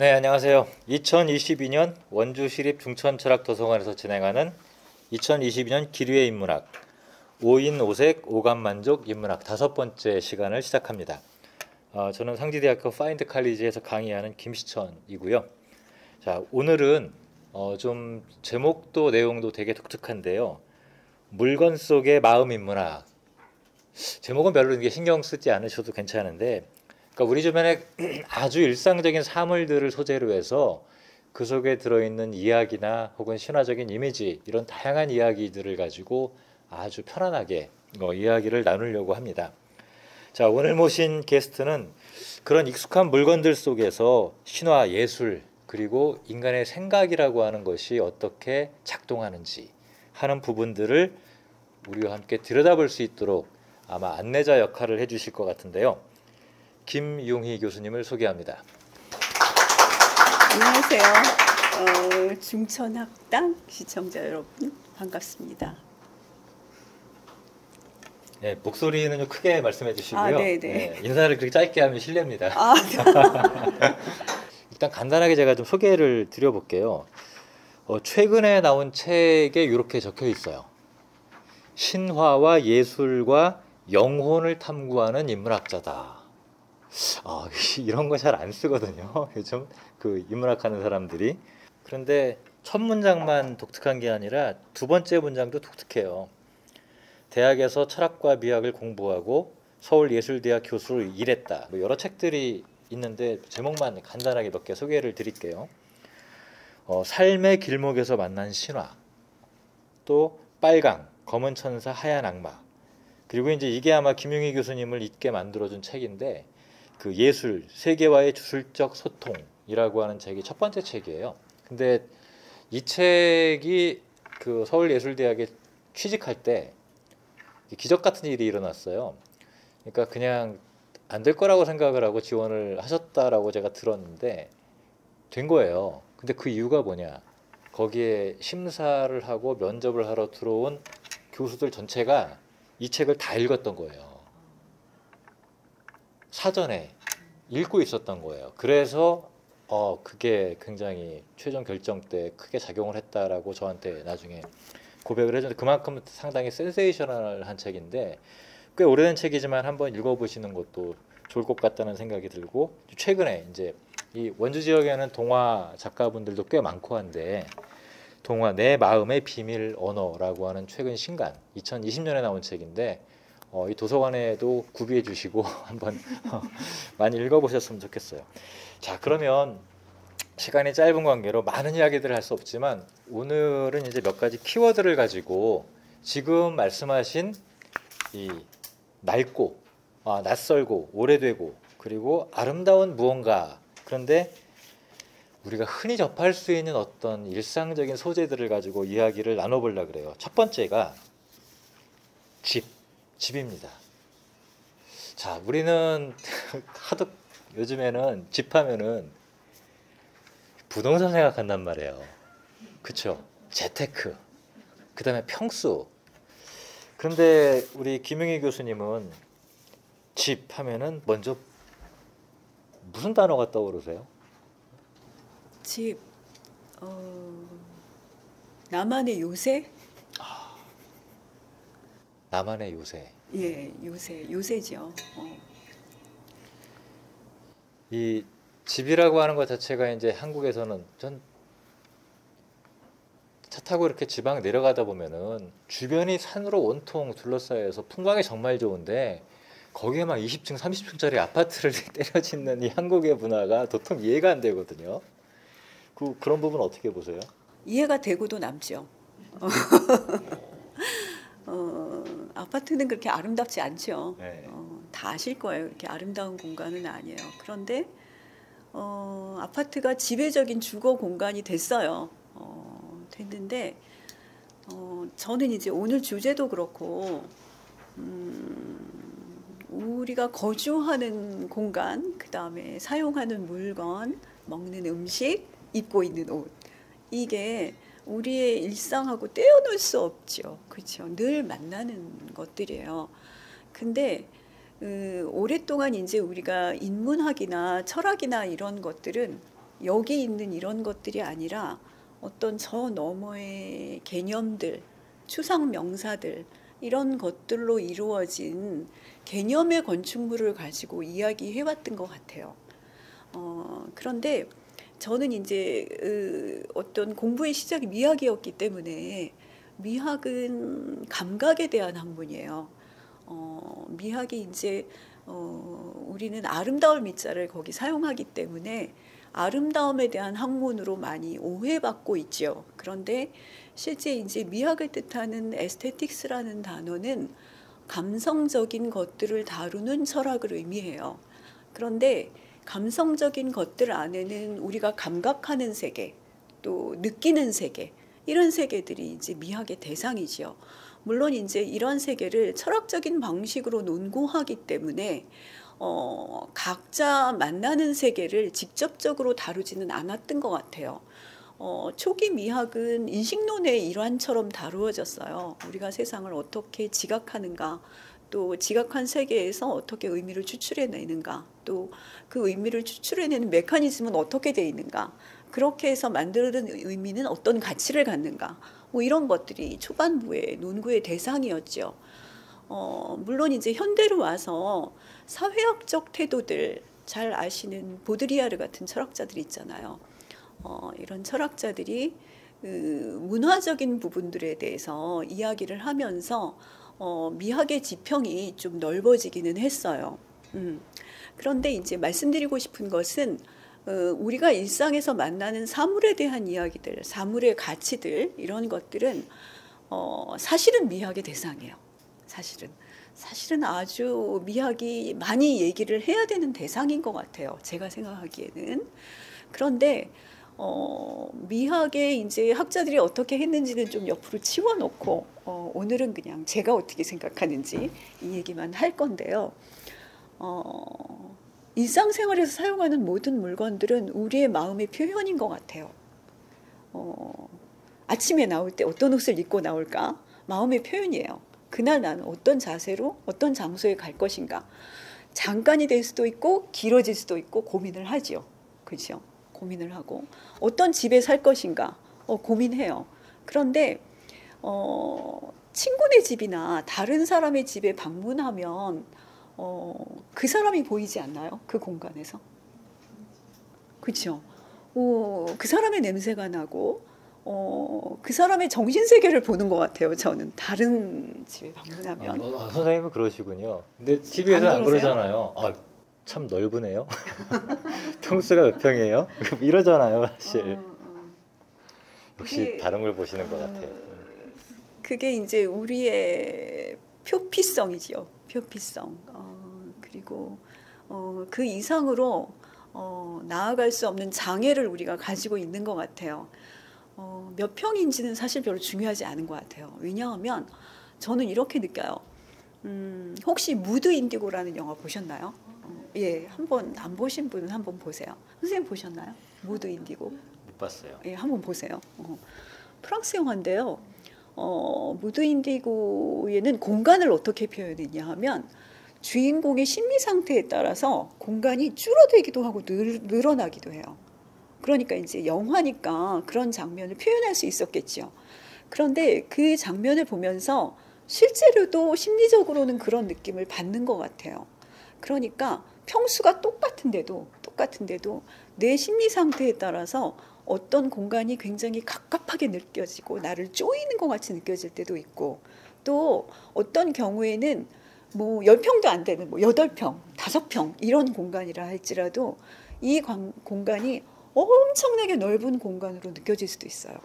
네, 안녕하세요. 2022년 원주시립중천철학도서관에서 진행하는 2022년 기류의 인문학 5인 5색 5감만족 인문학 5번째 시간을 시작합니다. 저는 상지대학교 파인드 칼리지에서 강의하는 김시천이고요. 자, 오늘은 좀 제목도 내용도 되게 독특한데요. 물건 속의 마음 인문학. 제목은 별로 이게 신경 쓰지 않으셔도 괜찮은데, 그러니까 우리 주변에 아주 일상적인 사물들을 소재로 해서 그 속에 들어있는 이야기나 혹은 신화적인 이미지, 이런 다양한 이야기들을 가지고 아주 편안하게 이야기를 나누려고 합니다. 자, 오늘 모신 게스트는 그런 익숙한 물건들 속에서 신화, 예술, 그리고 인간의 생각이라고 하는 것이 어떻게 작동하는지 하는 부분들을 우리와 함께 들여다볼 수 있도록 아마 안내자 역할을 해주실 것 같은데요. 김용희 교수님을 소개합니다. 안녕하세요. 중천학당 시청자 여러분 반갑습니다. 네, 목소리는 좀 크게 말씀해 주시고요. 네, 인사를 그렇게 짧게 하면 실례입니다. 네. 일단 간단하게 제가 좀 소개를 드려볼게요. 최근에 나온 책에 이렇게 적혀 있어요. 신화와 예술과 영혼을 탐구하는 인문학자다. 이런 거 잘 안 쓰거든요. 요즘 그 인문학 하는 사람들이. 그런데 첫 문장만 독특한 게 아니라 두 번째 문장도 독특해요. 대학에서 철학과 미학을 공부하고 서울예술대학 교수로 일했다. 여러 책들이 있는데 제목만 간단하게 몇 개 소개를 드릴게요. 삶의 길목에서 만난 신화, 또 빨강, 검은 천사, 하얀 악마. 그리고 이제 이게 아마 김용희 교수님을 잊게 만들어준 책인데, 그 예술, 세계와의 주술적 소통이라고 하는 책이 첫 번째 책이에요. 근데 이 책이 그 서울예술대학에 취직할 때 기적 같은 일이 일어났어요. 그러니까 그냥 안 될 거라고 생각을 하고 지원을 하셨다라고 제가 들었는데 된 거예요. 근데 그 이유가 뭐냐? 거기에 심사를 하고 면접을 하러 들어온 교수들 전체가 이 책을 다 읽었던 거예요. 사전에 읽고 있었던 거예요. 그래서 그게 굉장히 최종 결정 때 크게 작용을 했다라고 저한테 나중에 고백을 해줬는데, 그만큼 상당히 센세이셔널한 책인데 꽤 오래된 책이지만 한번 읽어보시는 것도 좋을 것 같다는 생각이 들고, 최근에 이제 이 원주 지역에는 동화 작가분들도 꽤 많고 한데, 동화 내 마음의 비밀 언어라고 하는 최근 신간 2020년에 나온 책인데 이 도서관에도 구비해 주시고 한번 많이 읽어보셨으면 좋겠어요. 자, 그러면 시간이 짧은 관계로 많은 이야기들을 할 수 없지만 오늘은 이제 몇 가지 키워드를 가지고 지금 말씀하신 이 낡고 낯설고 오래되고 그리고 아름다운 무언가, 그런데 우리가 흔히 접할 수 있는 어떤 일상적인 소재들을 가지고 이야기를 나눠보려고 그래요. 첫 번째가 집입니다. 자, 우리는 하도 요즘에는 집 하면은 부동산 생각한단 말이에요. 그쵸? 재테크, 그 다음에 평수. 그런데 우리 김용희 교수님은 집 하면은 먼저 무슨 단어가 떠오르세요? 집, 나만의 요새? 나만의 요새. 예, 요새죠. 이 집이라고 하는 것 자체가 이제 한국에서는 전 차 타고 이렇게 지방 내려가다 보면은 주변이 산으로 온통 둘러싸여서 풍광이 정말 좋은데 거기에 막 20층, 30층짜리 아파트를 때려짓는 이 한국의 문화가 도통 이해가 안 되거든요. 그런 부분 어떻게 보세요? 이해가 되고도 남죠. 아파트는 그렇게 아름답지 않죠. 네. 다 아실 거예요. 그렇게 아름다운 공간은 아니에요. 그런데 아파트가 지배적인 주거 공간이 됐어요. 됐는데 저는 이제 오늘 주제도 그렇고 우리가 거주하는 공간, 그 다음에 사용하는 물건, 먹는 음식, 입고 있는 옷, 이게 우리의 일상하고 떼어놓을 수 없죠. 그렇죠. 늘 만나는 것들이에요. 근데 오랫동안 이제 우리가 인문학이나 철학이나 이런 것들은 여기 있는 이런 것들이 아니라 어떤 저 너머의 개념들, 추상 명사들 이런 것들로 이루어진 개념의 건축물을 가지고 이야기해왔던 것 같아요. 그런데 저는 이제 어떤 공부의 시작이 미학이었기 때문에 미학은 감각에 대한 학문이에요. 미학이 이제 우리는 아름다울 미자를 거기 사용하기 때문에 아름다움에 대한 학문으로 많이 오해받고 있죠. 그런데 실제 이제 미학을 뜻하는 에스테틱스라는 단어는 감성적인 것들을 다루는 철학을 의미해요. 그런데 감성적인 것들 안에는 우리가 감각하는 세계, 또 느끼는 세계, 이런 세계들이 이제 미학의 대상이지요. 물론 이제 이런 세계를 철학적인 방식으로 논구하기 때문에 각자 만나는 세계를 직접적으로 다루지는 않았던 것 같아요. 초기 미학은 인식론의 일환처럼 다루어졌어요. 우리가 세상을 어떻게 지각하는가, 또 지각한 세계에서 어떻게 의미를 추출해내는가, 또 그 의미를 추출해내는 메커니즘은 어떻게 되어 있는가, 그렇게 해서 만드는 의미는 어떤 가치를 갖는가, 뭐 이런 것들이 초반부의 논구의 대상이었죠. 물론 이제 현대로 와서 사회학적 태도들 잘 아시는 보드리아르 같은 철학자들 있잖아요. 이런 철학자들이 문화적인 부분들에 대해서 이야기를 하면서 미학의 지평이 좀 넓어지기는 했어요. 그런데 이제 말씀드리고 싶은 것은 우리가 일상에서 만나는 사물에 대한 이야기들, 사물의 가치들 이런 것들은 사실은 미학의 대상이에요. 사실은 아주 미학이 많이 얘기를 해야 되는 대상인 것 같아요. 제가 생각하기에는. 그런데 미학의 이제 학자들이 어떻게 했는지는 좀 옆으로 치워놓고 오늘은 그냥 제가 어떻게 생각하는지 이 얘기만 할 건데요. 일상생활에서 사용하는 모든 물건들은 우리의 마음의 표현인 것 같아요. 아침에 나올 때 어떤 옷을 입고 나올까? 마음의 표현이에요. 그날 나는 어떤 자세로 어떤 장소에 갈 것인가? 잠깐이 될 수도 있고 길어질 수도 있고 고민을 하죠. 그렇죠? 고민을 하고 어떤 집에 살 것인가? 고민해요. 그런데 친구네 집이나 다른 사람의 집에 방문하면 그 사람이 보이지 않나요? 그 공간에서. 그렇죠? 그 사람의 냄새가 나고 그 사람의 정신세계를 보는 것 같아요. 저는 다른 집에 방문하면. 선생님은 그러시군요. 근데 TV에서 안 그러잖아요. 참 넓으네요. 평수가 몇 평이에요? 이러잖아요, 사실. 역시 다른 걸 보시는 것 같아요. 그게 이제 우리의 표피성이지요. 표피성. 그리고 그 이상으로 나아갈 수 없는 장애를 우리가 가지고 있는 것 같아요. 몇 평인지는 사실 별로 중요하지 않은 것 같아요. 왜냐하면 저는 이렇게 느껴요. 혹시 무드 인디고라는 영화 보셨나요? 예, 한번 안 보신 분은 한번 보세요. 선생님 보셨나요? 무드 인디고? 못 봤어요. 예, 한번 보세요. 프랑스 영화인데요. 무드 인디고에는 공간을 어떻게 표현했냐 하면 주인공의 심리 상태에 따라서 공간이 줄어들기도 하고 늘어나기도 해요. 그러니까 이제 영화니까 그런 장면을 표현할 수 있었겠죠. 그런데 그 장면을 보면서 실제로도 심리적으로는 그런 느낌을 받는 것 같아요. 그러니까 평수가 똑같은데도 내 심리 상태에 따라서 어떤 공간이 굉장히 갑갑하게 느껴지고 나를 쪼이는 것 같이 느껴질 때도 있고, 또 어떤 경우에는 뭐 10평도 안 되는 뭐 8평, 5평 이런 공간이라 할지라도 이 공간이 엄청나게 넓은 공간으로 느껴질 수도 있어요.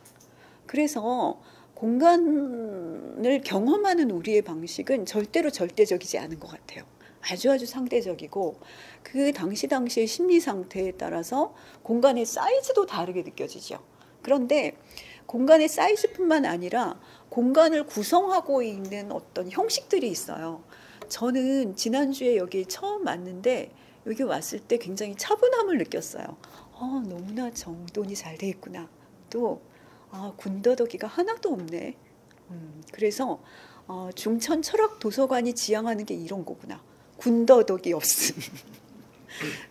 그래서 공간을 경험하는 우리의 방식은 절대로 절대적이지 않은 것 같아요. 아주 상대적이고 그 당시의 심리 상태에 따라서 공간의 사이즈도 다르게 느껴지죠. 그런데 공간의 사이즈뿐만 아니라 공간을 구성하고 있는 어떤 형식들이 있어요. 저는 지난주에 여기 처음 왔는데 여기 왔을 때 굉장히 차분함을 느꼈어요. 너무나 정돈이 잘 돼 있구나. 또 군더더기가 하나도 없네. 그래서 중천 철학 도서관이 지향하는 게 이런 거구나. 군더더기 없음.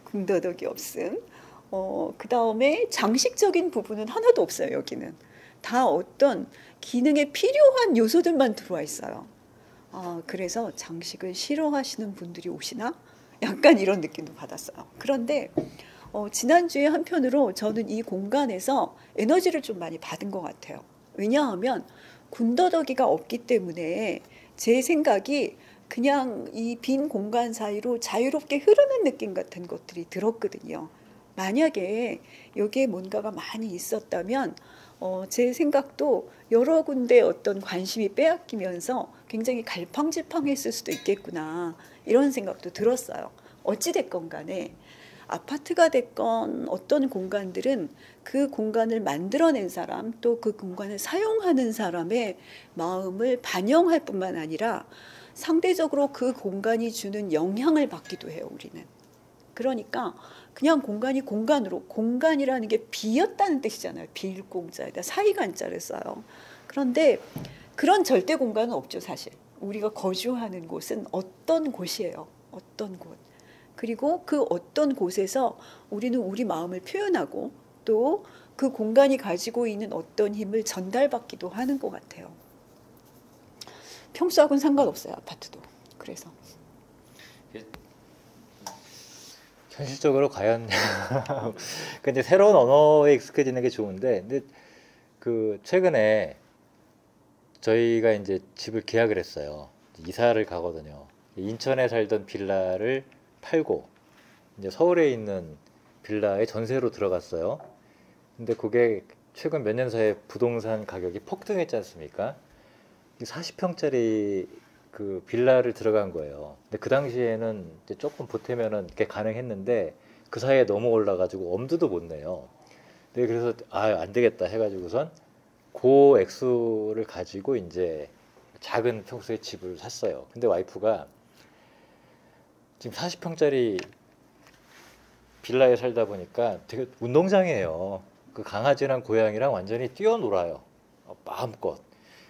군더더기 없음. 그 다음에 장식적인 부분은 하나도 없어요. 여기는 다 어떤 기능에 필요한 요소들만 들어와 있어요. 그래서 장식을 싫어하시는 분들이 오시나? 약간 이런 느낌도 받았어요. 그런데 지난주에 한편으로 저는 이 공간에서 에너지를 좀 많이 받은 것 같아요. 왜냐하면 군더더기가 없기 때문에 제 생각이 그냥 이 빈 공간 사이로 자유롭게 흐르는 느낌 같은 것들이 들었거든요. 만약에 여기에 뭔가가 많이 있었다면 제 생각도 여러 군데 어떤 관심이 빼앗기면서 굉장히 갈팡질팡했을 수도 있겠구나 이런 생각도 들었어요. 어찌됐건 간에 아파트가 됐건 어떤 공간들은 그 공간을 만들어낸 사람 또 그 공간을 사용하는 사람의 마음을 반영할 뿐만 아니라 상대적으로 그 공간이 주는 영향을 받기도 해요. 우리는. 그러니까 그냥 공간이 공간으로 공간이라는 게 비었다는 뜻이잖아요. 비일 공자에다 사이간자를 써요. 그런데 그런 절대 공간은 없죠. 사실 우리가 거주하는 곳은 어떤 곳이에요. 어떤 곳. 그리고 그 어떤 곳에서 우리는 우리 마음을 표현하고 또 그 공간이 가지고 있는 어떤 힘을 전달받기도 하는 것 같아요. 평수하고는 상관없어요. 아파트도. 그래서 현실적으로 과연 근데 새로운 언어에 익숙해지는 게 좋은데 근데 그 최근에 저희가 이제 집을 계약을 했어요. 이사를 가거든요. 인천에 살던 빌라를 팔고 이제 서울에 있는 빌라에 전세로 들어갔어요. 근데 그게 최근 몇 년 사이에 부동산 가격이 폭등했지 않습니까? 40평짜리 그 빌라를 들어간 거예요. 근데 그 당시에는 이제 조금 보태면은 이게 가능했는데 그 사이에 너무 올라가지고 엄두도 못 내요. 근데 그래서 안 되겠다 해가지고선 그 액수를 가지고 이제 작은 평수의 집을 샀어요. 근데 와이프가 지금 40평짜리 빌라에 살다 보니까 되게 운동장이에요. 그 강아지랑 고양이랑 완전히 뛰어놀아요. 마음껏.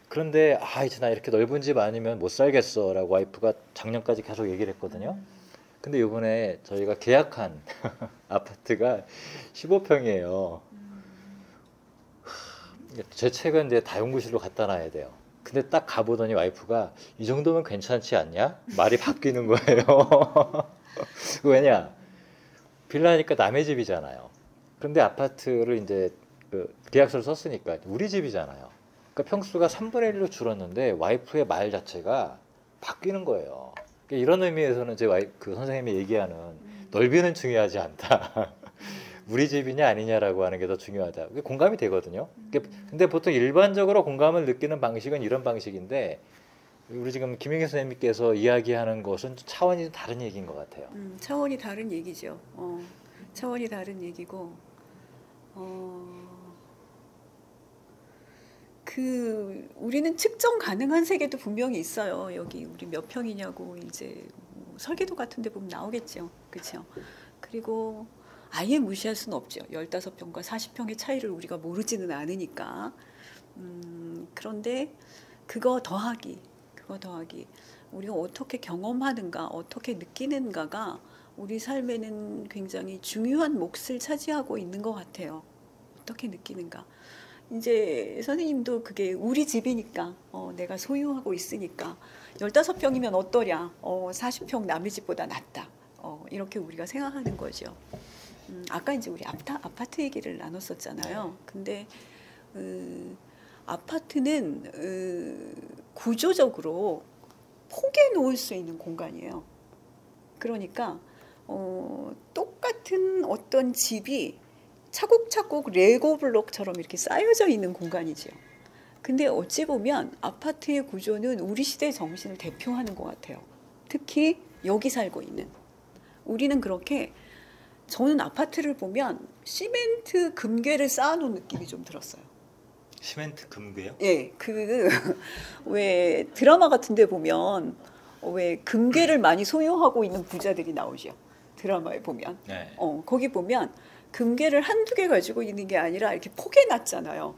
그런데 이제 나 이렇게 넓은 집 아니면 못 살겠어 라고 와이프가 작년까지 계속 얘기를 했거든요. 근데 이번에 저희가 계약한 아파트가 15평이에요. 제 책은 이제 다용도실로 갖다 놔야 돼요. 근데 딱 가보더니 와이프가 이 정도면 괜찮지 않냐? 말이 바뀌는 거예요. 왜냐? 빌라니까 남의 집이잖아요. 그런데 아파트를 이제 그 계약서를 썼으니까 우리 집이잖아요. 그러니까 평수가 3분의 1로 줄었는데 와이프의 말 자체가 바뀌는 거예요. 그러니까 이런 의미에서는 그 선생님이 얘기하는 넓이는 중요하지 않다. 우리 집이냐 아니냐라고 하는 게 더 중요하다. 그게 공감이 되거든요. 근데 보통 일반적으로 공감을 느끼는 방식은 이런 방식인데 우리 지금 김영애 선생님께서 이야기하는 것은 차원이 좀 다른 얘기인 것 같아요. 차원이 다른 얘기죠. 차원이 다른 얘기고 우리는 측정 가능한 세계도 분명히 있어요. 여기 우리 몇 평이냐고 이제 설계도 같은 데 보면 나오겠죠. 그렇죠? 그리고 아예 무시할 수는 없죠. 15평과 40평의 차이를 우리가 모르지는 않으니까. 그런데 그거 더하기 우리가 어떻게 경험하는가 어떻게 느끼는가가 우리 삶에는 굉장히 중요한 몫을 차지하고 있는 것 같아요. 어떻게 느끼는가. 이제 선생님도 그게 우리 집이니까 내가 소유하고 있으니까 15평이면 어떠랴 40평 남의 집보다 낫다 이렇게 우리가 생각하는 거죠. 아까 이제 우리 아파트 얘기를 나눴었잖아요. 근데 아파트는 구조적으로 포개 놓을 수 있는 공간이에요. 그러니까 똑같은 어떤 집이 차곡차곡 레고 블록처럼 이렇게 쌓여져 있는 공간이죠. 근데 어찌 보면 아파트의 구조는 우리 시대의 정신을 대표하는 것 같아요. 특히 여기 살고 있는 우리는 그렇게 저는 아파트를 보면 시멘트 금괴를 쌓아놓은 느낌이 좀 들었어요. 시멘트 금괴요? 예, 왜 드라마 같은데 보면 왜 금괴를 많이 소유하고 있는 부자들이 나오죠. 드라마에 보면. 네. 거기 보면 금괴를 한두 개 가지고 있는 게 아니라 이렇게 포개놨잖아요.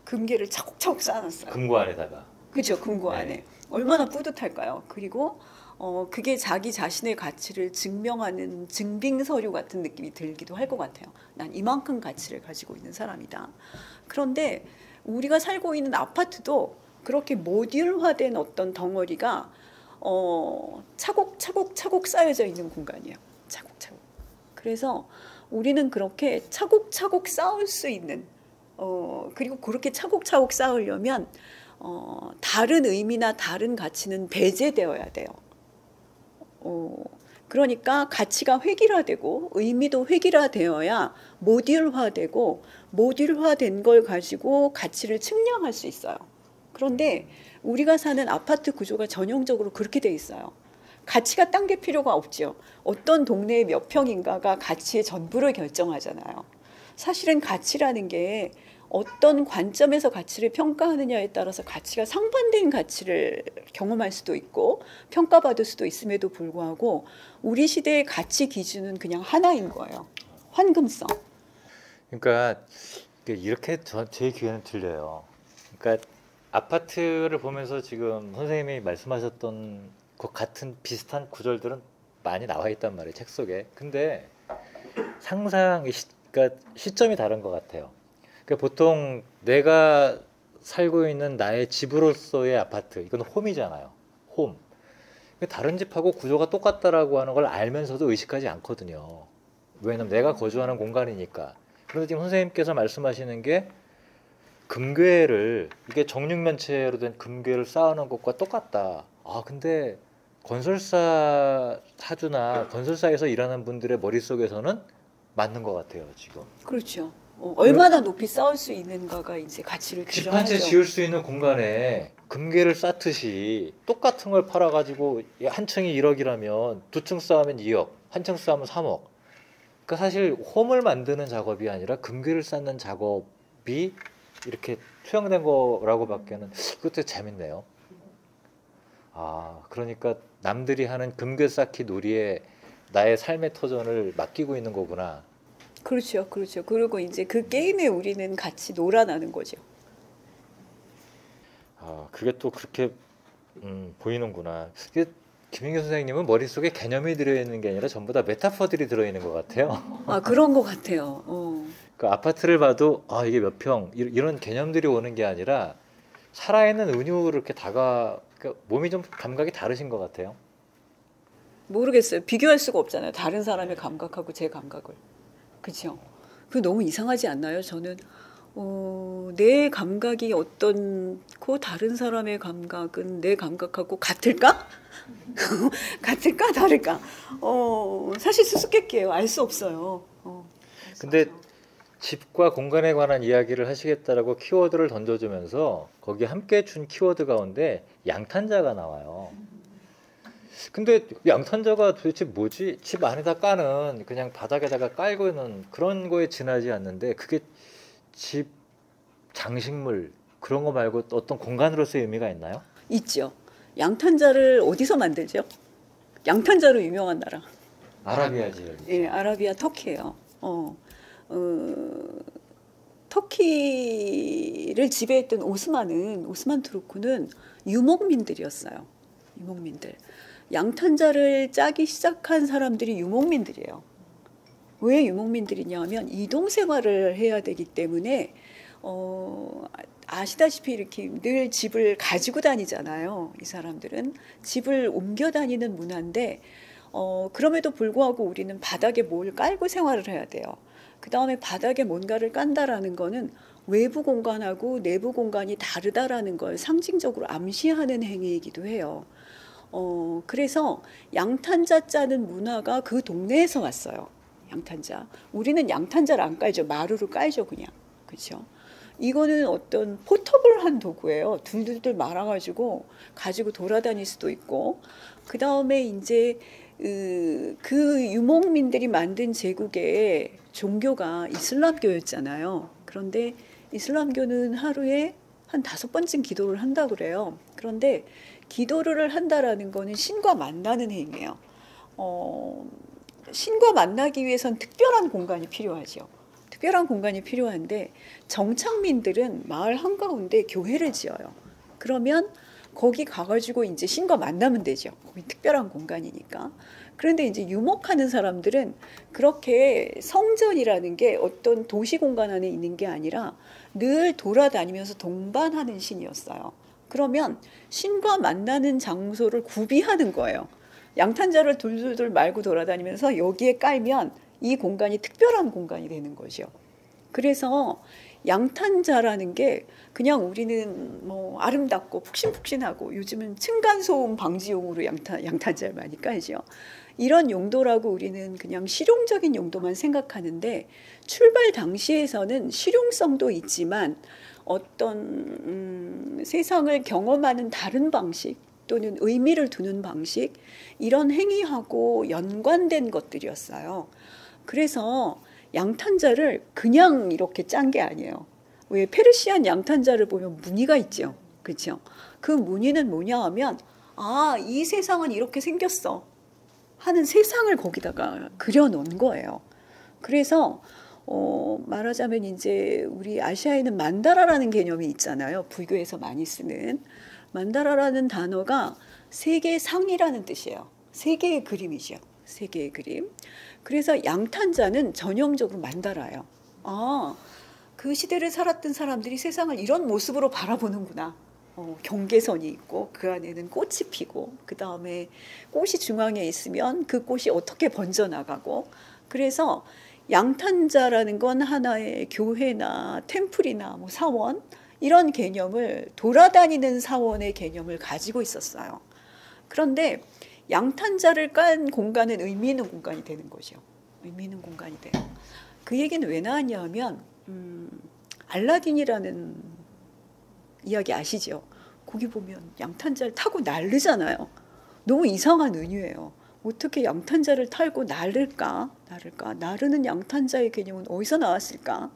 금괴를 차곡차곡 쌓아놨어요. 금고 안에다가. 그렇죠. 금고 안에. 얼마나 뿌듯할까요? 그리고 그게 자기 자신의 가치를 증명하는 증빙 서류 같은 느낌이 들기도 할 것 같아요. 난 이만큼 가치를 가지고 있는 사람이다. 그런데 우리가 살고 있는 아파트도 그렇게 모듈화된 어떤 덩어리가 차곡차곡 쌓여져 있는 공간이에요. 차곡차곡. 그래서 우리는 그렇게 차곡차곡 쌓을 수 있는 그리고 그렇게 차곡차곡 쌓으려면 다른 의미나 다른 가치는 배제되어야 돼요. 그러니까 가치가 획일화되고 의미도 획일화되어야 모듈화되고 모듈화된 걸 가지고 가치를 측량할 수 있어요. 그런데 우리가 사는 아파트 구조가 전형적으로 그렇게 돼 있어요. 가치가 딴 게 필요가 없죠. 어떤 동네에 몇 평인가가 가치의 전부를 결정하잖아요. 사실은 가치라는 게 어떤 관점에서 가치를 평가하느냐에 따라서 가치가 상반된 가치를 경험할 수도 있고 평가받을 수도 있음에도 불구하고 우리 시대의 가치 기준은 그냥 하나인 거예요. 환금성. 그러니까 이렇게 제 귀에는 들려요. 그러니까 아파트를 보면서 지금 선생님이 말씀하셨던 그 같은 비슷한 구절들은 많이 나와 있단 말이에요, 책 속에. 근데 그러니까 시점이 다른 것 같아요. 그러니까 보통 내가 살고 있는 나의 집으로서의 아파트, 이건 홈이잖아요. 홈. 다른 집하고 구조가 똑같다라고 하는 걸 알면서도 의식하지 않거든요. 왜냐면 내가 거주하는 공간이니까. 그런데 지금 선생님께서 말씀하시는 게 금괴를, 이게 정육면체로 된 금괴를 쌓아놓은 것과 똑같다. 근데 건설사 사주나 건설사에서 일하는 분들의 머릿속에서는 맞는 것 같아요, 지금. 그렇죠. 얼마나 높이 쌓을 수 있는가가 이제 가치를 집 한 채 규정하죠. 지을 수 있는 공간에 금괴를 쌓듯이 똑같은 걸 팔아가지고 한 층이 1억이라면 두 층 쌓으면 2억, 한 층 쌓으면 3억. 그러니까 사실 홈을 만드는 작업이 아니라 금괴를 쌓는 작업이 이렇게 투영된 거라고밖에는. 그것도 재밌네요. 그러니까 남들이 하는 금괴 쌓기 놀이에 나의 삶의 터전을 맡기고 있는 거구나. 그렇죠, 그렇죠. 그리고 이제 그 게임에 우리는 같이 놀아나는 거죠. 그게 또 그렇게 보이는구나. 김인규 선생님은 머릿속에 개념이 들어있는 게 아니라 전부 다 메타포들이 들어있는 것 같아요. 그런 것 같아요. 그 아파트를 봐도 이게 몇 평 이런 개념들이 오는 게 아니라 살아있는 은유를 이렇게 그러니까 몸이 좀 감각이 다르신 것 같아요. 모르겠어요. 비교할 수가 없잖아요. 다른 사람의 감각하고 제 감각을. 그렇죠. 그 너무 이상하지 않나요? 저는 내 감각이 어떻고 다른 사람의 감각은 내 감각하고 같을까? 같을까? 다를까? 사실 수수께끼예요. 알 수 없어요. 근데 집과 공간에 관한 이야기를 하시겠다라고 키워드를 던져주면서 거기 함께 준 키워드 가운데 양탄자가 나와요. 근데 양탄자가 도대체 뭐지? 집 안에다 까는, 그냥 바닥에다가 깔고 있는 그런 거에 지나지 않는데, 그게 집 장식물 그런 거 말고 어떤 공간으로서의 의미가 있나요? 있죠. 양탄자를 어디서 만들죠? 양탄자로 유명한 나라. 아라비아 지역. 예, 아라비아 터키예요. 터키를 지배했던 오스만 투르크는 유목민들이었어요. 유목민들. 양탄자를 짜기 시작한 사람들이 유목민들이에요. 왜 유목민들이냐 하면 이동 생활을 해야 되기 때문에 아시다시피 이렇게 늘 집을 가지고 다니잖아요. 이 사람들은 집을 옮겨 다니는 문화인데 그럼에도 불구하고 우리는 바닥에 뭘 깔고 생활을 해야 돼요. 그 다음에 바닥에 뭔가를 깐다라는 거는 외부 공간하고 내부 공간이 다르다라는 걸 상징적으로 암시하는 행위이기도 해요. 그래서 양탄자 짜는 문화가 그 동네에서 왔어요. 양탄자. 우리는 양탄자를 안 깔죠. 마루를 깔죠, 그냥. 그렇죠? 이거는 어떤 포터블한 도구예요. 둘둘둘 말아가지고 가지고 돌아다닐 수도 있고. 그 다음에 이제 그 유목민들이 만든 제국의 종교가 이슬람교였잖아요. 그런데 이슬람교는 하루에 한 5번쯤 기도를 한다 그래요. 그런데 기도를 한다라는 거는 신과 만나는 행위예요. 신과 만나기 위해선 특별한 공간이 필요하죠. 특별한 공간이 필요한데 정착민들은 마을 한가운데 교회를 지어요. 그러면 거기 가가지고 이제 신과 만나면 되죠. 거기 특별한 공간이니까. 그런데 이제 유목하는 사람들은 그렇게 성전이라는 게 어떤 도시 공간 안에 있는 게 아니라 늘 돌아다니면서 동반하는 신이었어요. 그러면 신과 만나는 장소를 구비하는 거예요. 양탄자를 둘둘둘 말고 돌아다니면서 여기에 깔면 이 공간이 특별한 공간이 되는 거죠. 그래서 양탄자라는 게 그냥 우리는 뭐 아름답고 푹신푹신하고 요즘은 층간소음 방지용으로 양탄자를 많이 깔죠. 이런 용도라고 우리는 그냥 실용적인 용도만 생각하는데 출발 당시에서는 실용성도 있지만 어떤 세상을 경험하는 다른 방식 또는 의미를 두는 방식 이런 행위하고 연관된 것들이었어요. 그래서 양탄자를 그냥 이렇게 짠 게 아니에요. 왜 페르시안 양탄자를 보면 무늬가 있죠. 그렇죠? 그 무늬는 뭐냐 하면 아, 이 세상은 이렇게 생겼어 하는 세상을 거기다가 그려놓은 거예요. 그래서 말하자면 이제 우리 아시아에는 만다라라는 개념이 있잖아요. 불교에서 많이 쓰는 만다라라는 단어가 세계상이라는 뜻이에요. 세계의 그림이죠. 세계의 그림. 그래서 양탄자는 전형적으로 만다라예요. 아, 그 시대를 살았던 사람들이 세상을 이런 모습으로 바라보는구나. 경계선이 있고 그 안에는 꽃이 피고 그 다음에 꽃이 중앙에 있으면 그 꽃이 어떻게 번져나가고 그래서 양탄자라는 건 하나의 교회나 템플이나 뭐 사원 이런 개념을 돌아다니는 사원의 개념을 가지고 있었어요. 그런데 양탄자를 깐 공간은 의미 있는 공간이 되는 거죠. 의미 있는 공간이 돼요. 그 얘기는 왜 나왔냐 하면 알라딘이라는 이야기 아시죠? 거기 보면 양탄자를 타고 날르잖아요. 너무 이상한 은유예요. 어떻게 양탄자를 타고 날를까? 나르는 양탄자의 개념은 어디서 나왔을까?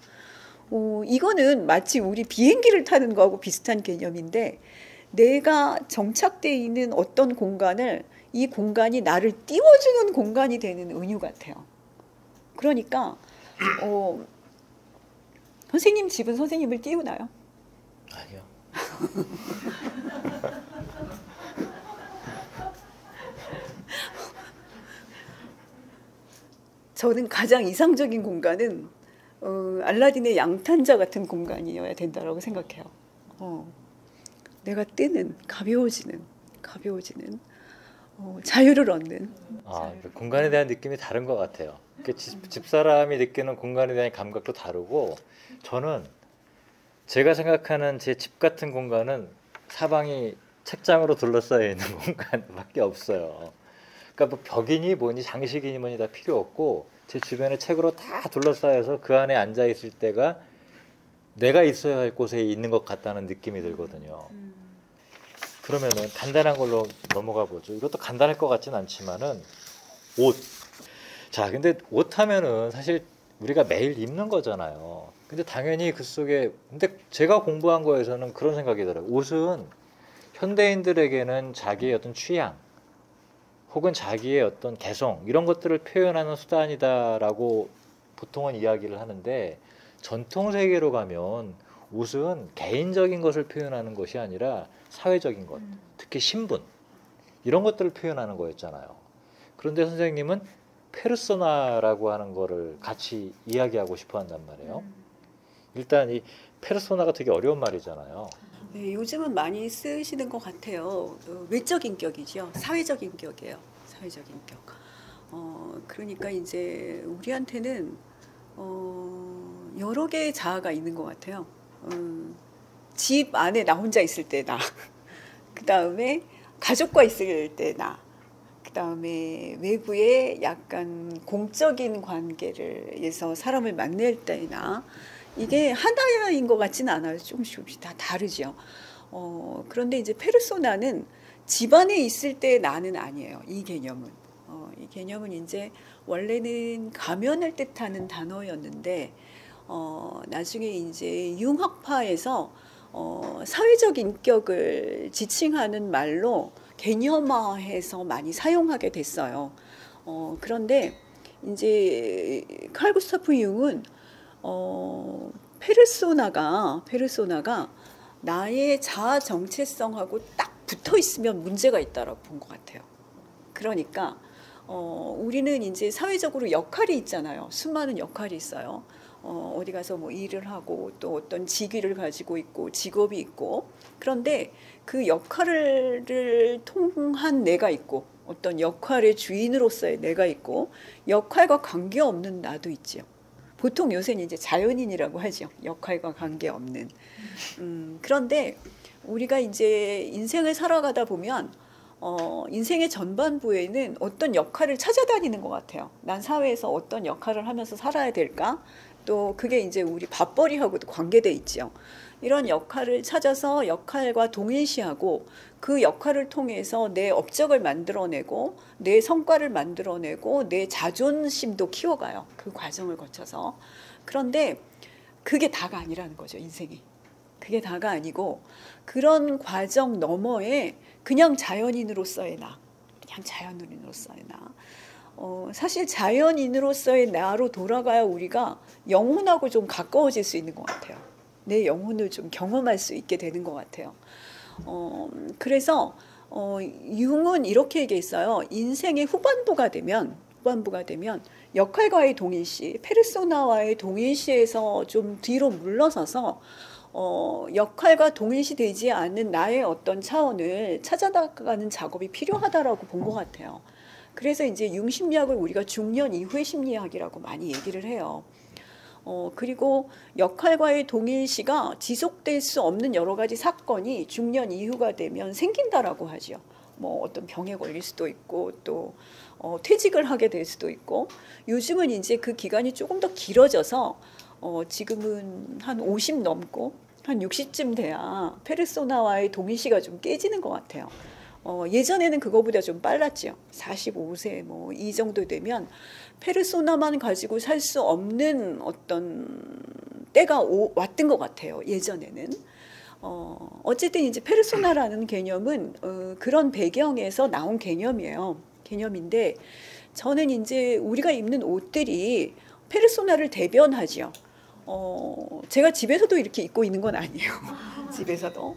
이거는 마치 우리 비행기를 타는 거하고 비슷한 개념인데 내가 정착되어 있는 어떤 공간을 이 공간이 나를 띄워주는 공간이 되는 은유 같아요. 그러니까 선생님 집은 선생님을 띄우나요? 아니요. 저는 가장 이상적인 공간은 알라딘의 양탄자 같은 공간이어야 된다고 생각해요. 내가 뜨는 가벼워지는 자유를 얻는. 그 공간에 대한 느낌이 다른 것 같아요. 집사람이 느끼는 공간에 대한 감각도 다르고 저는 제가 생각하는 제 집 같은 공간은 사방이 책장으로 둘러싸여 있는 공간밖에 없어요. 그러니까 뭐 벽이니 뭐니 장식이니 뭐니 다 필요 없고 제 주변에 책으로 다 둘러싸여서 그 안에 앉아 있을 때가 내가 있어야 할 곳에 있는 것 같다는 느낌이 들거든요. 그러면은 간단한 걸로 넘어가 보죠. 이것도 간단할 것 같진 않지만은 옷. 자, 근데 옷 하면은 사실 우리가 매일 입는 거잖아요. 근데 당연히 그 속에 근데 제가 공부한 거에서는 그런 생각이 들어요. 옷은 현대인들에게는 자기의 어떤 취향 혹은 자기의 어떤 개성 이런 것들을 표현하는 수단이다라고 보통은 이야기를 하는데 전통 세계로 가면 옷은 개인적인 것을 표현하는 것이 아니라 사회적인 것, 특히 신분 이런 것들을 표현하는 거였잖아요. 그런데 선생님은 페르소나라고 하는 거를 같이 이야기하고 싶어 한단 말이에요. 일단 이 페르소나가 되게 어려운 말이잖아요. 네, 요즘은 많이 쓰시는 것 같아요. 외적 인격이죠. 사회적 인격이에요. 사회적 인격. 그러니까 이제 우리한테는 여러 개의 자아가 있는 것 같아요. 집 안에 나 혼자 있을 때 나, 그 다음에 가족과 있을 때 나, 그 다음에 외부의 약간 공적인 관계에서 사람을 만날 때 나, 이게 하나인 것 같지는 않아요. 조금씩 다 다르죠. 그런데 이제 페르소나는 집 안에 있을 때 나는 아니에요. 이 개념은. 이 개념은 이제 원래는 가면을 뜻하는 단어였는데 나중에 이제 융합파에서 사회적 인격을 지칭하는 말로 개념화해서 많이 사용하게 됐어요. 그런데 이제 칼 구스타프 융은 페르소나가 나의 자아 정체성하고 딱 붙어 있으면 문제가 있다라고 본 것 같아요. 그러니까 우리는 이제 사회적으로 역할이 있잖아요. 수많은 역할이 있어요. 어디 가서 뭐 일을 하고 또 어떤 직위를 가지고 있고 직업이 있고, 그런데 그 역할을 통한 내가 있고 어떤 역할의 주인으로서의 내가 있고 역할과 관계없는 나도 있죠. 보통 요새는 이제 자연인이라고 하죠. 역할과 관계없는. 그런데 우리가 이제 인생을 살아가다 보면 인생의 전반부에는 어떤 역할을 찾아다니는 것 같아요. 난 사회에서 어떤 역할을 하면서 살아야 될까? 또 그게 이제 우리 밥벌이하고도 관계돼 있죠. 이런 역할을 찾아서 역할과 동일시하고 그 역할을 통해서 내 업적을 만들어내고 내 성과를 만들어내고 내 자존심도 키워가요. 그 과정을 거쳐서. 그런데 그게 다가 아니라는 거죠, 인생이. 그게 다가 아니고 그런 과정 너머에 그냥 자연인으로서의 나, 그냥 자연인으로서의 나. 사실 자연인으로서의 나로 돌아가야 우리가 영혼하고 좀 가까워질 수 있는 것 같아요. 내 영혼을 좀 경험할 수 있게 되는 것 같아요. 그래서 융은 이렇게 얘기했어요. 인생의 후반부가 되면 역할과의 동일시, 페르소나와의 동일시에서 좀 뒤로 물러서서 역할과 동일시 되지 않는 나의 어떤 차원을 찾아나가는 작업이 필요하다라고 본 것 같아요. 그래서 이제 융심리학을 우리가 중년 이후의 심리학이라고 많이 얘기를 해요. 그리고 역할과의 동일시가 지속될 수 없는 여러 가지 사건이 중년 이후가 되면 생긴다라고 하죠. 뭐 어떤 병에 걸릴 수도 있고 또 퇴직을 하게 될 수도 있고, 요즘은 이제 그 기간이 조금 더 길어져서 지금은 한 50 넘고 한 60쯤 돼야 페르소나와의 동일시가 좀 깨지는 것 같아요. 예전에는 그거보다 좀 빨랐죠. 45세 뭐 이 정도 되면 페르소나만 가지고 살 수 없는 어떤 때가 왔던 것 같아요. 예전에는. 어쨌든 이제 페르소나라는 개념은 그런 배경에서 나온 개념인데, 저는 이제 우리가 입는 옷들이 페르소나를 대변하죠. 제가 집에서도 이렇게 입고 있는 건 아니에요. 집에서도.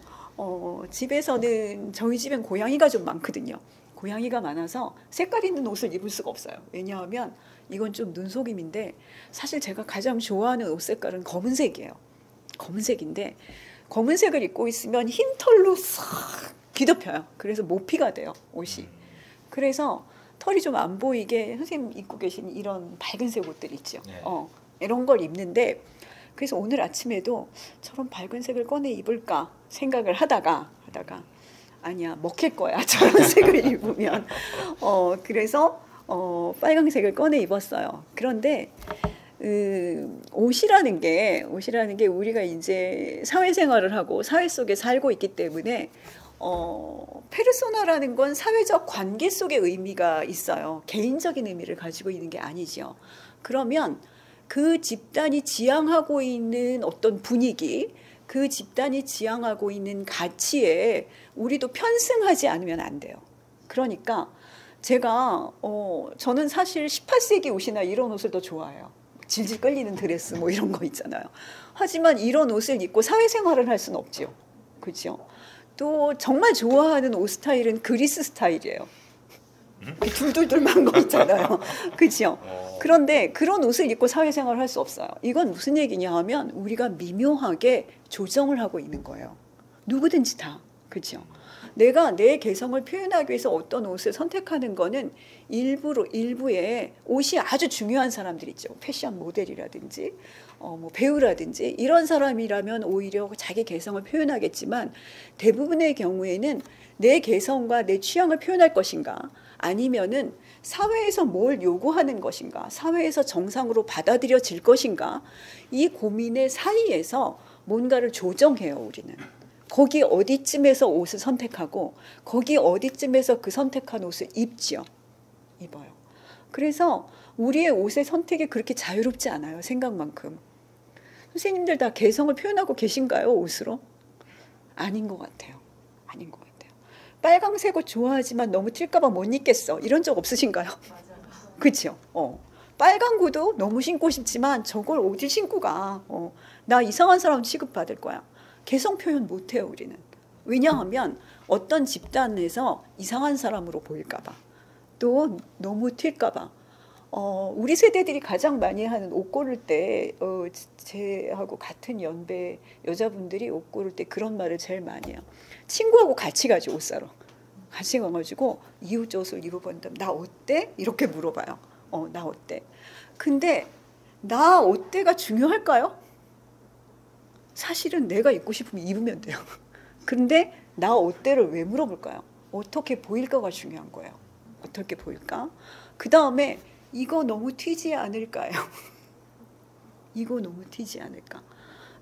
집에서는 저희 집엔 고양이가 좀 많거든요. 고양이가 많아서 색깔 있는 옷을 입을 수가 없어요. 왜냐하면 이건 좀 눈속임인데 사실 제가 가장 좋아하는 옷 색깔은 검은색이에요. 검은색인데 검은색을 입고 있으면 흰 털로 싹 뒤덮여요. 그래서 모피가 돼요, 옷이. 그래서 털이 좀 안 보이게 선생님 입고 계신 이런 밝은색 옷들 있죠. 네. 이런 걸 입는데, 그래서 오늘 아침에도 저런 밝은 색을 꺼내 입을까 생각을 하다가 아니야, 먹힐 거야 저런 색을 입으면. 그래서 빨강색을 꺼내 입었어요. 그런데 옷이라는 게 우리가 이제 사회생활을 하고 사회 속에 살고 있기 때문에 페르소나라는 건 사회적 관계 속의 의미가 있어요. 개인적인 의미를 가지고 있는 게 아니죠. 그러면 그 집단이 지향하고 있는 어떤 분위기, 그 집단이 지향하고 있는 가치에 우리도 편승하지 않으면 안 돼요. 그러니까 저는 사실 18세기 옷이나 이런 옷을 더 좋아해요. 질질 끌리는 드레스 뭐 이런 거 있잖아요. 하지만 이런 옷을 입고 사회생활을 할 수는 없죠. 그렇죠? 또 정말 좋아하는 옷 스타일은 그리스 스타일이에요. 둘둘둘만 거 있잖아요. 그렇죠? 그런데 그런 옷을 입고 사회생활을 할 수 없어요. 이건 무슨 얘기냐 하면 우리가 미묘하게 조정을 하고 있는 거예요. 누구든지 다. 그렇죠? 내가 내 개성을 표현하기 위해서 어떤 옷을 선택하는 거는 일부의 옷이 아주 중요한 사람들 있죠. 패션 모델이라든지 뭐 배우라든지 이런 사람이라면 오히려 자기 개성을 표현하겠지만, 대부분의 경우에는 내 개성과 내 취향을 표현할 것인가, 아니면은 사회에서 뭘 요구하는 것인가, 사회에서 정상으로 받아들여질 것인가, 이 고민의 사이에서 뭔가를 조정해요. 우리는 거기 어디쯤에서 옷을 선택하고 거기 어디쯤에서 그 선택한 옷을 입어요. 그래서 우리의 옷의 선택이 그렇게 자유롭지 않아요. 생각만큼. 선생님들 다 개성을 표현하고 계신가요? 옷으로? 아닌 것 같아요. 아닌 것 같아요. 빨강색 옷 좋아하지만 너무 튈까 봐 못 입겠어, 이런 적 없으신가요? 그렇죠? 빨간 구두 너무 신고 싶지만 저걸 어디 신고 가? 나 이상한 사람 취급받을 거야. 개성 표현 못해요, 우리는. 왜냐하면 어떤 집단에서 이상한 사람으로 보일까봐, 또 너무 튈까봐. 우리 세대들이 가장 많이 하는 옷 고를 때, 제하고 같은 연배 여자분들이 옷 고를 때 그런 말을 제일 많이 해요. 친구하고 같이 가지 옷 사러. 같이 가가지고 이웃 옷을 입어본다. 나 어때? 이렇게 물어봐요. 나 어때? 근데 나 어때가 중요할까요? 사실은 내가 입고 싶으면 입으면 돼요. 근데 나 어때를 왜 물어볼까요? 어떻게 보일까가 중요한 거예요. 어떻게 보일까? 그 다음에 이거 너무 튀지 않을까요? 이거 너무 튀지 않을까?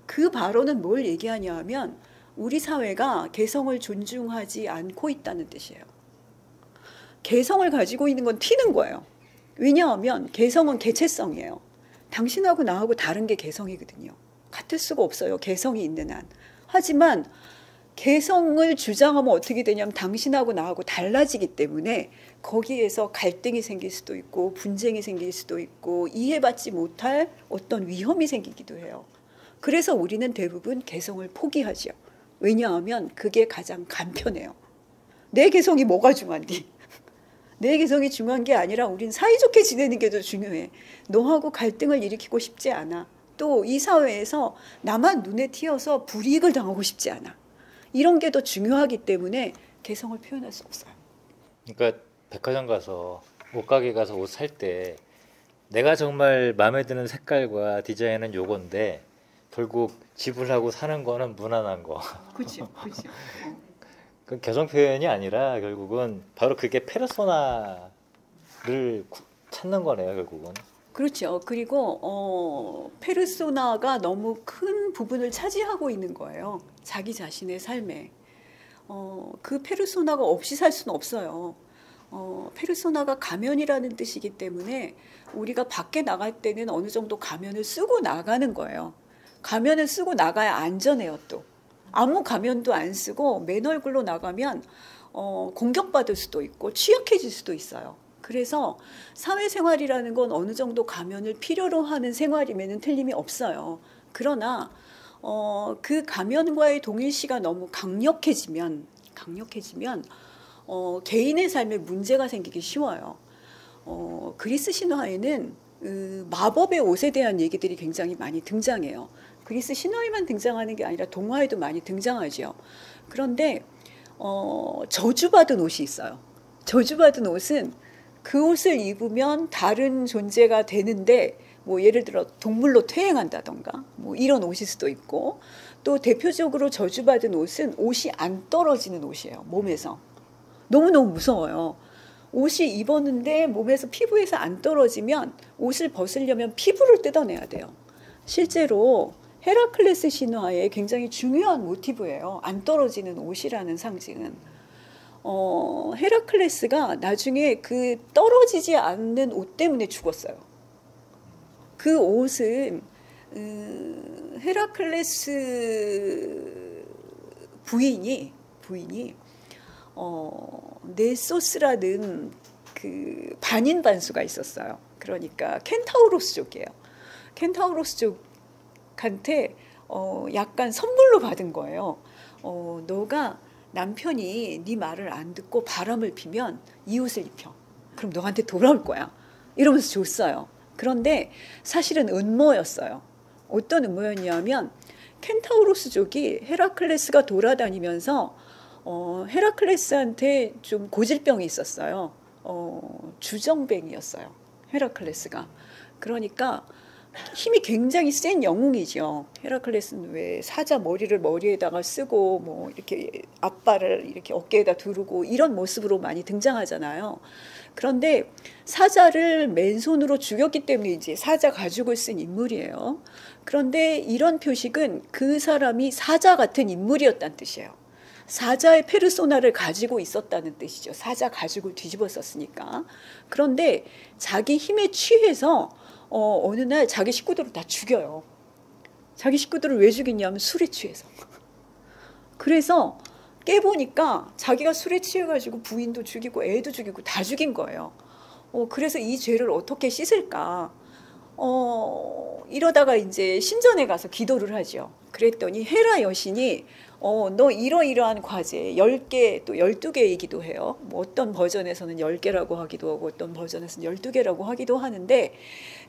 그 발언은 뭘 얘기하냐 하면 우리 사회가 개성을 존중하지 않고 있다는 뜻이에요. 개성을 가지고 있는 건 튀는 거예요. 왜냐하면 개성은 개체성이에요. 당신하고 나하고 다른 게 개성이거든요. 같을 수가 없어요. 개성이 있는 한. 하지만 개성을 주장하면 어떻게 되냐면 당신하고 나하고 달라지기 때문에 거기에서 갈등이 생길 수도 있고 분쟁이 생길 수도 있고 이해받지 못할 어떤 위험이 생기기도 해요. 그래서 우리는 대부분 개성을 포기하죠. 왜냐하면 그게 가장 간편해요. 내 개성이 뭐가 중요한디? 내 개성이 중요한 게 아니라 우린 사이좋게 지내는 게 더 중요해. 너하고 갈등을 일으키고 싶지 않아. 또 이 사회에서 나만 눈에 띄어서 불이익을 당하고 싶지 않아. 이런 게 더 중요하기 때문에 개성을 표현할 수 없어요. 그러니까 백화점 가서 옷가게 가서 옷 살 때 내가 정말 마음에 드는 색깔과 디자인은 요건데 결국 지불하고 사는 거는 무난한 거. 그렇죠, 그렇죠. 그 개성 표현이 아니라 결국은 바로 그게 페르소나를 찾는 거네요, 결국은. 그렇죠. 그리고 페르소나가 너무 큰 부분을 차지하고 있는 거예요. 자기 자신의 삶에. 그 페르소나가 없이 살 수는 없어요. 페르소나가 가면이라는 뜻이기 때문에 우리가 밖에 나갈 때는 어느 정도 가면을 쓰고 나가는 거예요. 가면을 쓰고 나가야 안전해요. 또 아무 가면도 안 쓰고 맨 얼굴로 나가면 공격받을 수도 있고 취약해질 수도 있어요. 그래서 사회생활이라는 건 어느 정도 가면을 필요로 하는 생활이면 틀림이 없어요. 그러나 그 가면과의 동일시가 너무 강력해지면 개인의 삶에 문제가 생기기 쉬워요. 그리스 신화에는 마법의 옷에 대한 얘기들이 굉장히 많이 등장해요. 그리스 신화에만 등장하는 게 아니라 동화에도 많이 등장하죠. 그런데 저주받은 옷이 있어요. 저주받은 옷은 그 옷을 입으면 다른 존재가 되는데 뭐 예를 들어 동물로 퇴행한다던가 뭐 이런 옷일 수도 있고, 또 대표적으로 저주받은 옷은 옷이 안 떨어지는 옷이에요. 몸에서. 너무너무 무서워요. 옷이 입었는데 몸에서 피부에서 안 떨어지면 옷을 벗으려면 피부를 뜯어내야 돼요. 실제로 헤라클레스 신화의 굉장히 중요한 모티브예요. 안 떨어지는 옷이라는 상징은. 헤라클레스가 나중에 그 떨어지지 않는 옷 때문에 죽었어요. 그 옷은 헤라클레스 부인이 네소스라는 그 반인반수가 있었어요. 그러니까 켄타우로스족이에요. 켄타우로스족한테 약간 선물로 받은 거예요. 너가 남편이 네 말을 안 듣고 바람을 피면 이 옷을 입혀. 그럼 너한테 돌아올 거야. 이러면서 줬어요. 그런데 사실은 음모였어요. 어떤 음모였냐면 켄타우로스족이 헤라클레스가 돌아다니면서 헤라클레스한테 좀 고질병이 있었어요. 주정뱅이였어요. 헤라클레스가. 그러니까 힘이 굉장히 센 영웅이죠. 헤라클레스는 왜 사자 머리를 머리에다가 쓰고 뭐 이렇게 앞발을 이렇게 어깨에다 두르고 이런 모습으로 많이 등장하잖아요. 그런데 사자를 맨손으로 죽였기 때문에 이제 사자 가죽을 쓴 인물이에요. 그런데 이런 표식은 그 사람이 사자 같은 인물이었다는 뜻이에요. 사자의 페르소나를 가지고 있었다는 뜻이죠. 사자 가죽을 뒤집어 썼으니까. 그런데 자기 힘에 취해서 어느 날 자기 식구들을 다 죽여요. 자기 식구들을 왜 죽이냐면 술에 취해서. 그래서 깨보니까 자기가 술에 취해가지고 부인도 죽이고 애도 죽이고 다 죽인 거예요. 그래서 이 죄를 어떻게 씻을까? 이러다가 이제 신전에 가서 기도를 하죠. 그랬더니 헤라 여신이 너 이러이러한 과제 10개 또 12개이기도 해요. 뭐 어떤 버전에서는 10개라고 하기도 하고 어떤 버전에서는 12개라고 하기도 하는데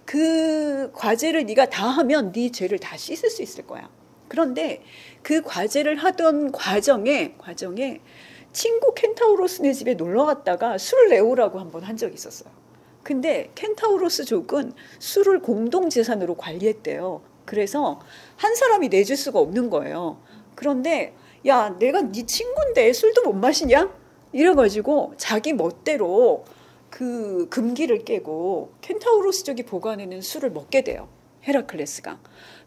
그 과제를 네가 다 하면 네 죄를 다 씻을 수 있을 거야. 그런데 그 과제를 하던 과정에 친구 켄타우로스네 집에 놀러 갔다가 술을 내오라고 한번 한 적이 있었어요. 근데 켄타우로스족은 술을 공동재산으로 관리했대요. 그래서 한 사람이 내줄 수가 없는 거예요. 그런데 야, 내가 네 친구인데 술도 못 마시냐? 이래가지고 자기 멋대로 그 금기를 깨고 켄타우로스족이 보관해는 술을 먹게 돼요. 헤라클레스가.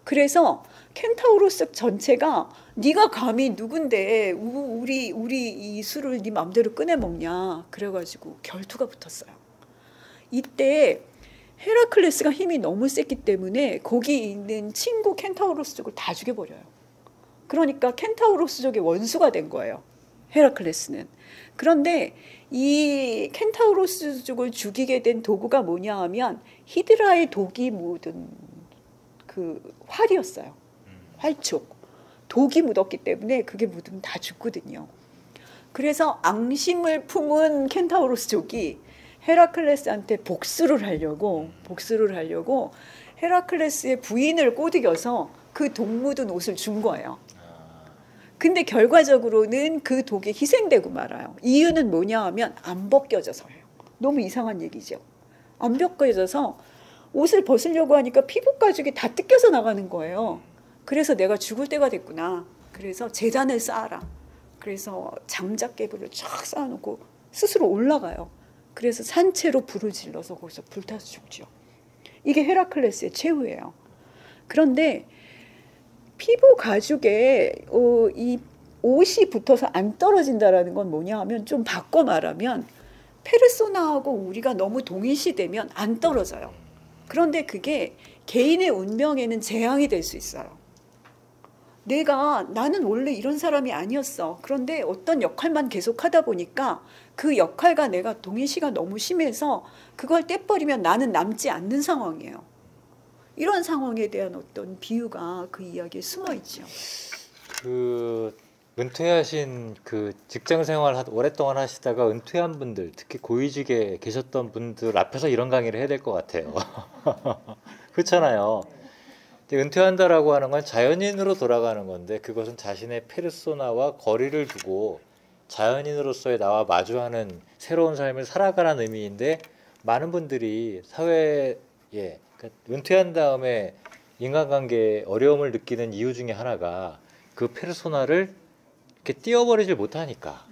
그래서 켄타우로스 전체가 네가 감히 누군데 우리 이 술을 네 맘대로 꺼내 먹냐? 그래가지고 결투가 붙었어요. 이때 헤라클레스가 힘이 너무 셌기 때문에 거기 있는 친구 켄타우로스족을 다 죽여버려요. 그러니까 켄타우로스족의 원수가 된 거예요. 헤라클레스는. 그런데 이 켄타우로스족을 죽이게 된 도구가 뭐냐 하면 히드라의 독이 묻은 그 활이었어요. 활촉. 독이 묻었기 때문에 그게 묻으면 다 죽거든요. 그래서 앙심을 품은 켄타우로스족이 헤라클레스한테 복수를 하려고 헤라클레스의 부인을 꼬드겨서 그 독 묻은 옷을 준 거예요. 근데 결과적으로는 그 독에 희생되고 말아요. 이유는 뭐냐 하면 안 벗겨져서예요. 너무 이상한 얘기죠. 안 벗겨져서 옷을 벗으려고 하니까 피부 가죽이 다 뜯겨서 나가는 거예요. 그래서 내가 죽을 때가 됐구나. 그래서 제단을 쌓아라. 그래서 장작개불을 쫙 쌓아놓고 스스로 올라가요. 그래서 산채로 불을 질러서 거기서 불타서 죽죠. 이게 헤라클레스의 최후예요. 그런데 피부 가죽에 이 옷이 붙어서 안 떨어진다라는 건 뭐냐 하면 좀 바꿔 말하면 페르소나하고 우리가 너무 동일시되면 안 떨어져요. 그런데 그게 개인의 운명에는 재앙이 될 수 있어요. 나는 원래 이런 사람이 아니었어. 그런데 어떤 역할만 계속 하다 보니까 그 역할과 내가 동일시가 너무 심해서 그걸 떼버리면 나는 남지 않는 상황이에요. 이런 상황에 대한 어떤 비유가 그 이야기에 숨어 있죠. 그 은퇴하신 그 직장 생활 오랫동안 하시다가 은퇴한 분들, 특히 고위직에 계셨던 분들 앞에서 이런 강의를 해야 될 것 같아요. 그렇잖아요. 은퇴한다라고 하는 건 자연인으로 돌아가는 건데 그것은 자신의 페르소나와 거리를 두고 자연인으로서의 나와 마주하는 새로운 삶을 살아가라는 의미인데 많은 분들이 사회에 그러니까 은퇴한 다음에 인간관계에 어려움을 느끼는 이유 중에 하나가 그 페르소나를 이렇게 띄워버리질 못하니까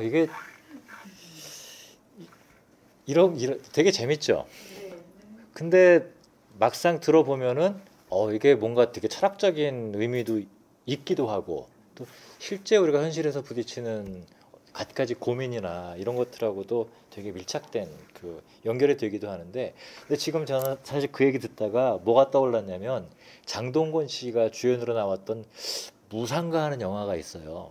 이게 이런 되게 재밌죠. 근데 막상 들어보면은 이게 뭔가 되게 철학적인 의미도 있기도 하고 또 실제 우리가 현실에서 부딪히는 갖가지 고민이나 이런 것들하고도 되게 밀착된 그 연결이 되기도 하는데 근데 지금 저는 사실 그 얘기 듣다가 뭐가 떠올랐냐면 장동건 씨가 주연으로 나왔던 무상가 하는 영화가 있어요.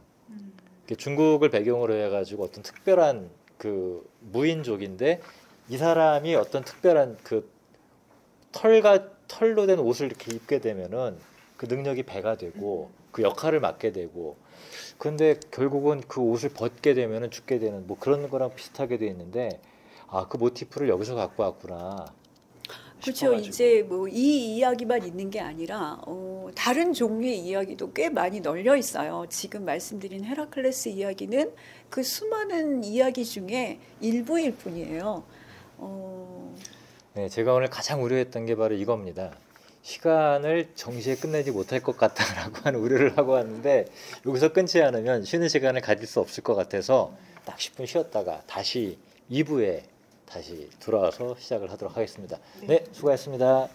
중국을 배경으로 해가지고 어떤 특별한 그 무인족인데 이 사람이 어떤 특별한 그 털로 된 옷을 이렇게 입게 되면은 그 능력이 배가 되고 그 역할을 맡게 되고 근데 결국은 그 옷을 벗게 되면은 죽게 되는 뭐 그런 거랑 비슷하게 돼 있는데 그 모티프를 여기서 갖고 왔구나. 그렇죠. 이제 뭐 이 이야기만 있는 게 아니라 다른 종류의 이야기도 꽤 많이 널려 있어요. 지금 말씀드린 헤라클레스 이야기는 그 수많은 이야기 중에 일부일 뿐이에요. 네, 제가 오늘 가장 우려했던 게 바로 이겁니다. 시간을 정시에 끝내지 못할 것 같다라고 하는 우려를 하고 왔는데 여기서 끊지 않으면 쉬는 시간을 가질 수 없을 것 같아서 딱 10분 쉬었다가 다시 2부에 다시 돌아와서 시작을 하도록 하겠습니다. 네, 수고하셨습니다.